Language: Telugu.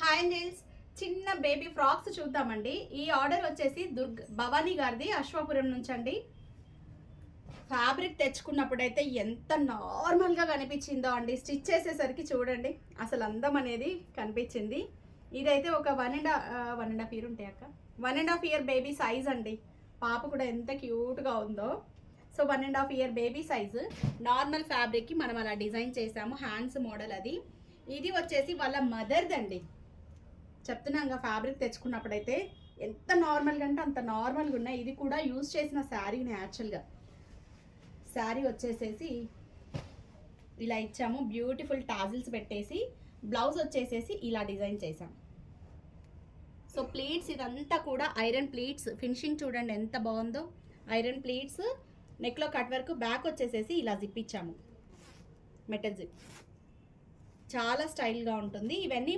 హాయ్ అంజల్స్, చిన్న బేబీ ఫ్రాక్స్ చూద్దామండి. ఈ ఆర్డర్ వచ్చేసి భవానీ గారిది, అశ్వాపురం నుంచి అండి. ఫ్యాబ్రిక్ తెచ్చుకున్నప్పుడైతే ఎంత నార్మల్గా కనిపించిందో అండి, స్టిచ్ చేసేసరికి చూడండి అసలు అందం అనేది కనిపించింది. ఇదైతే ఒక 1.5 ఇయర్ ఉంటాయి అక్క, 1.5 ఇయర్ బేబీ సైజ్ అండి. పాప కూడా ఎంత క్యూట్గా ఉందో. So 1.5 year baby size normal ఫ్యాబ్రిక్కి మనం అలా డిజైన్ చేసాము. హ్యాండ్స్ మోడల్ అది. ఇది వచ్చేసి వాళ్ళ మదర్ది అండి. చెప్తున్నాగా ఫ్యాబ్రిక్ తెచ్చుకున్నప్పుడైతే ఎంత నార్మల్గా అంటే అంత నార్మల్గా ఉన్నాయి. ఇది కూడా యూజ్ చేసిన శారీని. యాక్చువల్గా శారీ వచ్చేసేసి ఇలా ఇచ్చాము, బ్యూటిఫుల్ టాజిల్స్ పెట్టేసి. బ్లౌజ్ వచ్చేసేసి ఇలా డిజైన్ చేసాం. సో ప్లీట్స్ ఇదంతా కూడా ఐరన్ ప్లీట్స్. ఫినిషింగ్ చూడండి ఎంత బాగుందో. ఐరన్ ప్లీట్స్, నెక్లో కట్ వర్క్, బ్యాక్ వచ్చేసేసి ఇలా జిప్ ఇచ్చాము, మెటల్ జిప్. చాలా స్టైల్గా ఉంటుంది. ఇవన్నీ